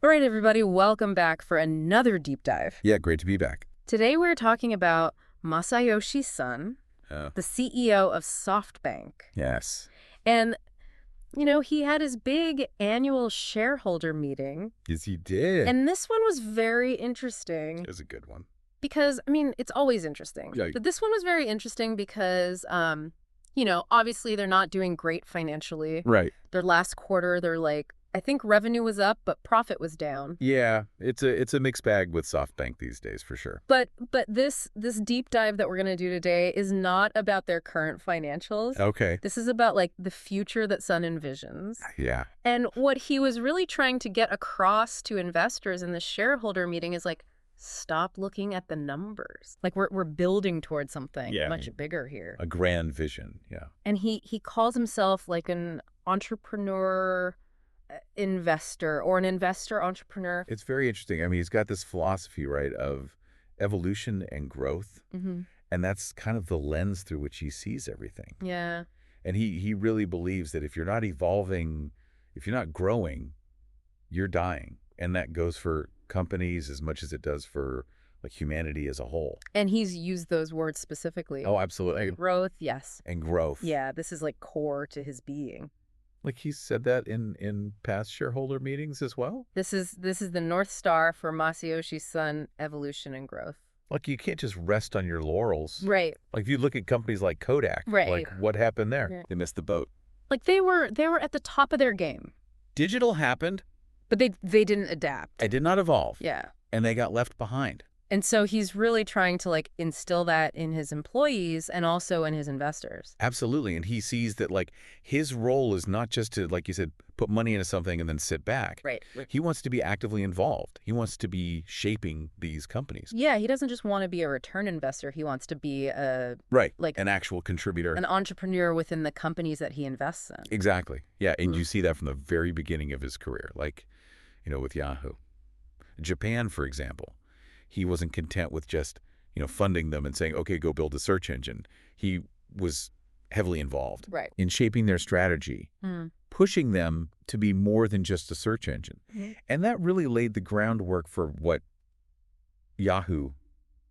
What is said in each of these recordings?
All right, everybody, welcome back for another deep dive. Yeah, great to be back. Today we're talking about Masayoshi Son, the CEO of SoftBank. Yes. And, he had his big annual shareholder meeting. Yes, he did. And this one was very interesting. It was a good one. Because, it's always interesting. Yeah. But this one was very interesting because, obviously they're not doing great financially. Right. Their last quarter, I think revenue was up, but profit was down. Yeah, it's a mixed bag with SoftBank these days, for sure. But this deep dive that we're going to do today is not about their current financials. Okay. This is about, the future that Son envisions. Yeah. And what he was really trying to get across to investors in the shareholder meeting is, stop looking at the numbers. We're building towards something much bigger here. A grand vision, yeah. And he calls himself, an entrepreneur investor or an investor entrepreneur. It's very interesting. He's got this philosophy, right, of evolution and growth. Mm-hmm. And that's kind of the lens through which he sees everything. Yeah. And he really believes that if you're not evolving, if you're not growing, you're dying. And that goes for companies as much as it does for humanity as a whole. And he's used those words specifically. Oh, absolutely. Growth, yes. And growth. Yeah, this is core to his being. He's said that in past shareholder meetings as well? This is the North Star for Masayoshi Son, evolution and growth. You can't just rest on your laurels. Right. If you look at companies like Kodak, right. What happened there? Yeah. They missed the boat. They were at the top of their game. Digital happened. But they didn't adapt. It did not evolve. Yeah. And they got left behind. And so he's really trying to instill that in his employees and also in his investors. Absolutely. And he sees that his role is not just to, like you said, put money into something and then sit back. Right. He wants to be actively involved. He wants to be shaping these companies. Yeah, he doesn't just want to be a return investor. He wants to be an actual contributor. An entrepreneur within the companies that he invests in. Exactly. Yeah. And you see that from the very beginning of his career, with Yahoo. Japan, for example. He wasn't content with just, funding them and saying, okay, go build a search engine. He was heavily involved in shaping their strategy, pushing them to be more than just a search engine. Mm-hmm. And that really laid the groundwork for what Yahoo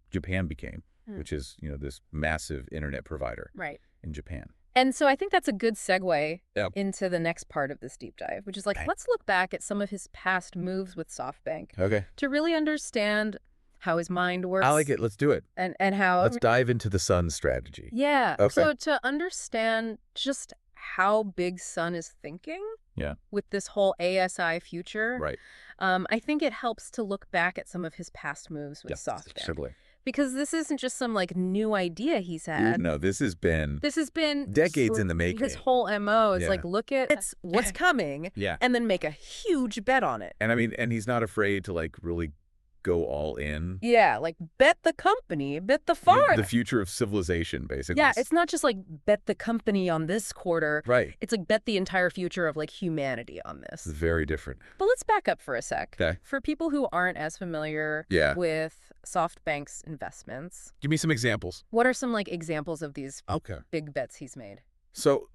Japan became, which is, this massive internet provider in Japan. And so I think that's a good segue into the next part of this deep dive, which is let's look back at some of his past moves with SoftBank to really understand how his mind works. I like it. Let's do it. And how... Let's dive into the Son strategy. Yeah. Okay. So to understand just how big Son is thinking with this whole ASI future, I think it helps to look back at some of his past moves with SoftBank. Certainly. Because this isn't just some new idea he's had. No, this has been decades in the making. His whole MO is look at what's coming and then make a huge bet on it. And and he's not afraid to really go all in. Yeah, bet the company, bet the farm. The future of civilization, basically. Yeah, it's not just bet the company on this quarter. Right. It's bet the entire future of humanity on this. It's very different. But let's back up for a sec. Okay. For people who aren't as familiar with SoftBank's investments. Give me some examples. What are some examples of these big bets he's made? So,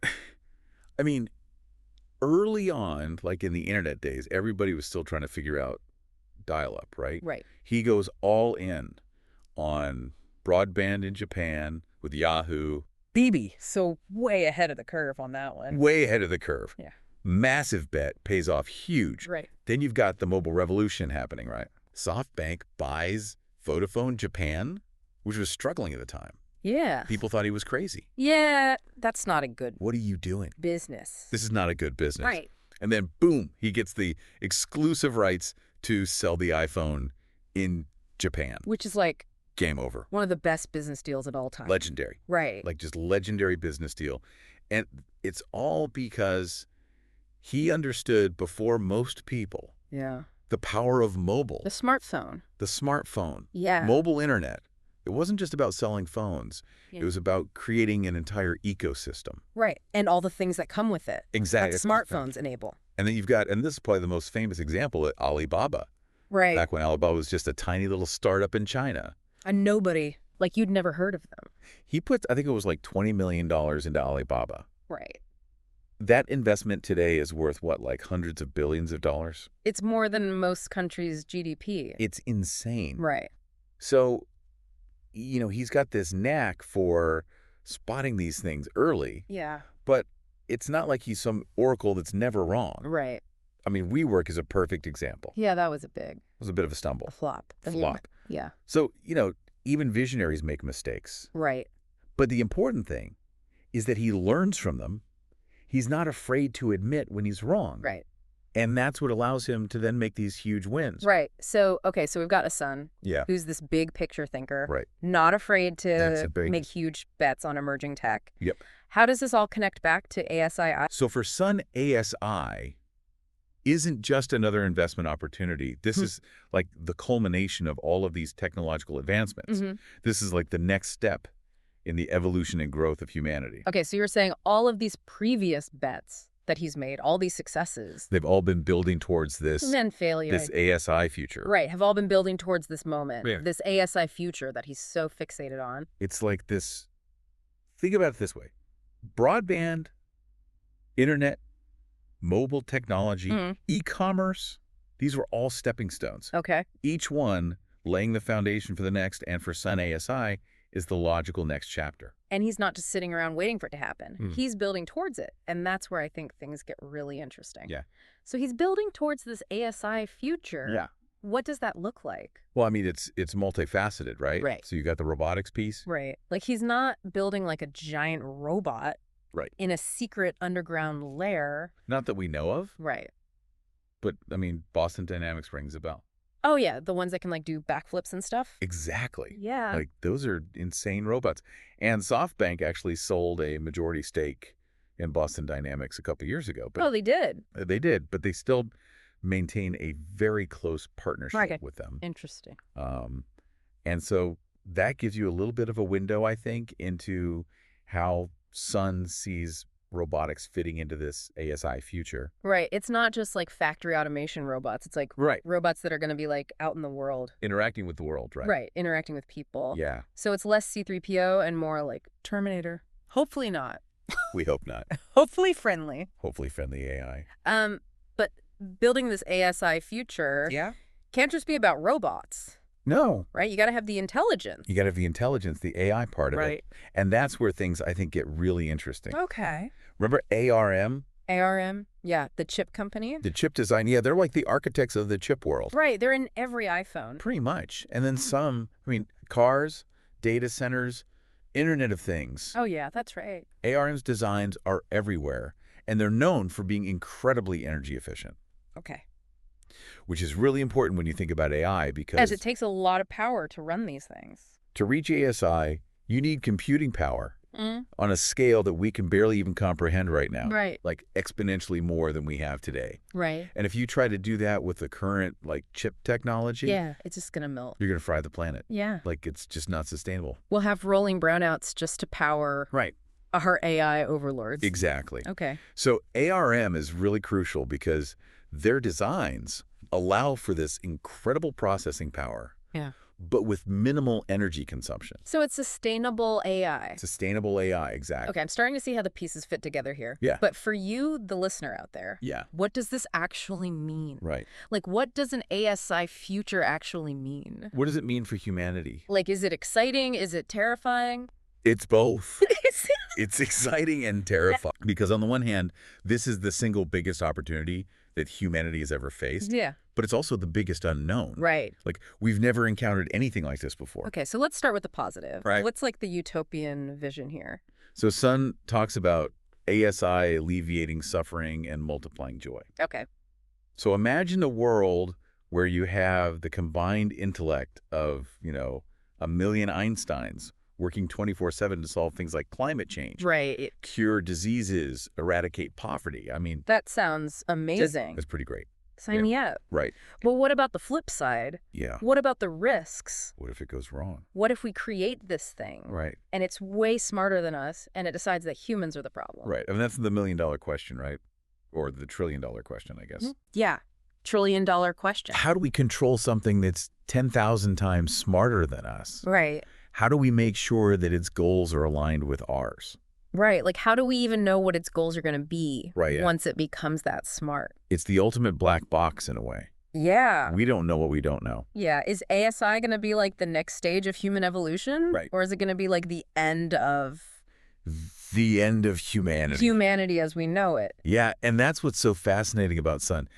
early on, in the internet days, everybody was still trying to figure out dial-up, right? Right. He goes all in on broadband in Japan with Yahoo. BB. So way ahead of the curve on that one. Way ahead of the curve. Yeah. Massive bet, pays off huge. Right. Then you've got the mobile revolution happening, right? SoftBank buys Vodafone Japan, which was struggling at the time. Yeah. People thought he was crazy. Yeah, that's not a good What are you doing? Business. This is not a good business. Right. And then, boom, he gets the exclusive rights to sell the iPhone in Japan. Which is game over. One of the best business deals of all time. Legendary. Right. Just legendary business deal. And it's all because he understood before most people the power of mobile. The smartphone. The smartphone. Yeah. Mobile internet. It wasn't just about selling phones. Yeah. It was about creating an entire ecosystem. Right. And all the things that come with it. Exactly. That smartphones enable. And then you've got, and this is probably the most famous example, Alibaba. Right. Back when Alibaba was just a tiny little startup in China. A nobody. You'd never heard of them. He put, I think it was $20 million into Alibaba. Right. that investment today is worth what, like hundreds of billions of dollars? It's more than most countries' GDP. It's insane. Right. So, he's got this knack for spotting these things early. Yeah. But it's not like he's some oracle that's never wrong. Right. I mean, WeWork is a perfect example. Yeah, that was It was a bit of a stumble. a flop. Flop. Yeah. So, even visionaries make mistakes. Right. But the important thing is that he learns from them. He's not afraid to admit when he's wrong. Right. And that's what allows him to then make these huge wins. Right. So, okay, so we've got a son Yeah. who's this big picture thinker. Right. Not afraid That's to a big- make huge bets on emerging tech. Yep. How does this all connect back to ASI? So for Son, ASI isn't just another investment opportunity. This is like the culmination of all of these technological advancements. This is like the next step in the evolution and growth of humanity. Okay, so you're saying all of these previous bets that he's made, all these successes. They've all been building towards this, And then failure. this ASI future. Right, have all been building towards this moment, Yeah. this ASI future that he's so fixated on. It's like this, think about it this way. Broadband, internet, mobile technology, e-commerce, these were all stepping stones. Okay. Each one laying the foundation for the next, and for Son ASI is the logical next chapter. And he's not just sitting around waiting for it to happen. He's building towards it. And that's where I think things get really interesting. Yeah. So he's building towards this ASI future. Yeah. What does that look like? Well, I mean, it's multifaceted, right? Right. So you got the robotics piece. Right. Like he's not building like a giant robot Right. in a secret underground lair. Not that we know of, Right. but, I mean, Boston Dynamics rings a bell. Oh, yeah. The ones that can like do backflips and stuff. Exactly. Yeah. Like, those are insane robots. And SoftBank actually sold a majority stake in Boston Dynamics a couple years ago. But Oh, they did. They did, but they still maintain a very close partnership Okay. with them. Interesting. And so that gives you a little bit of a window, I think, into how Son sees robotics fitting into this ASI future. Right. It's not just like factory automation robots. It's like Right. robots that are going to be like out in the world. Interacting with the world, right? Right. Interacting with people. Yeah. So it's less C-3PO and more like Terminator. Hopefully not. We hope not. Hopefully friendly. Hopefully friendly AI. But building this ASI future can't just be about robots, No. right? You got to have the intelligence. You got to have the intelligence, the AI part of it. And that's where things, I think, get really interesting. Okay. Remember ARM? ARM, yeah, the chip company. The chip design. Yeah, they're like the architects of the chip world. Right, they're in every iPhone. Pretty much. And then some, I mean, cars, data centers, Internet of Things. Oh, yeah, that's right. ARM's designs are everywhere, and they're known for being incredibly energy efficient, Okay. which is really important when you think about AI because As it takes a lot of power to run these things. to reach ASI, you need computing power on a scale that we can barely even comprehend right now. Right. Like exponentially more than we have today. Right. And if you try to do that with the current like chip technology, Yeah, it's just going to melt. you're going to fry the planet. Yeah. Like it's just not sustainable. We'll have rolling brownouts just to power Right. our AI overlords. Exactly. Okay. So ARM is really crucial because their designs allow for this incredible processing power, Yeah. but with minimal energy consumption. So it's sustainable AI. Sustainable AI, exactly. Okay, I'm starting to see how the pieces fit together here. Yeah. But for you, the listener out there, Yeah. what does this actually mean? Right. Like, what does an ASI future actually mean? What does it mean for humanity? Like, is it exciting? Is it terrifying? It's both. It's exciting and terrifying because on the one hand, this is the single biggest opportunity that humanity has ever faced, Yeah. but it's also the biggest unknown. Right. Like we've never encountered anything like this before. Okay, so let's start with the positive. Right. What's like the utopian vision here? So Son talks about ASI alleviating suffering and multiplying joy. Okay. So imagine a world where you have the combined intellect of, a million Einsteins working 24/7 to solve things like climate change, Right. cure diseases, eradicate poverty. I mean, That sounds amazing. that's pretty great. Sign me up. Right. But what about the flip side? Yeah. What about the risks? What if it goes wrong? What if we create this thing Right. and it's way smarter than us and it decides that humans are the problem? Right. I mean, that's the $1 million question, right? Or the $1 trillion question, I guess. Yeah. $1 trillion question. How do we control something that's 10,000 times smarter than us? Right. How do we make sure that its goals are aligned with ours? Right. Like, how do we even know what its goals are going to be once it becomes that smart? It's the ultimate black box in a way. Yeah. We don't know what we don't know. Yeah. Is ASI going to be like the next stage of human evolution? Right. Or is it going to be like the end of... The end of humanity. Humanity as we know it. Yeah, and that's what's so fascinating about Son.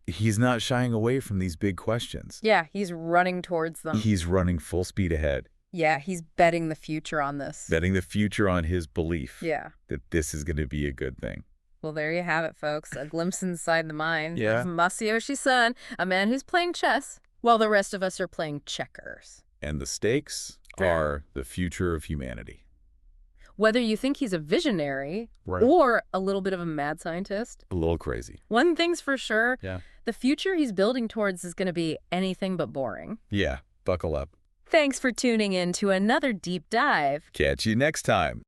He's not shying away from these big questions. Yeah, he's running towards them. He's running full speed ahead. Yeah, he's betting the future on this. Betting the future on his belief that this is going to be a good thing. Well, there you have it, folks. A glimpse inside the mind of Masayoshi Son, a man who's playing chess, while the rest of us are playing checkers. And the stakes are the future of humanity. Whether you think he's a visionary or a little bit of a mad scientist. A little crazy. One thing's for sure. The future he's building towards is going to be anything but boring. Yeah, buckle up. Thanks for tuning in to another deep dive. Catch you next time.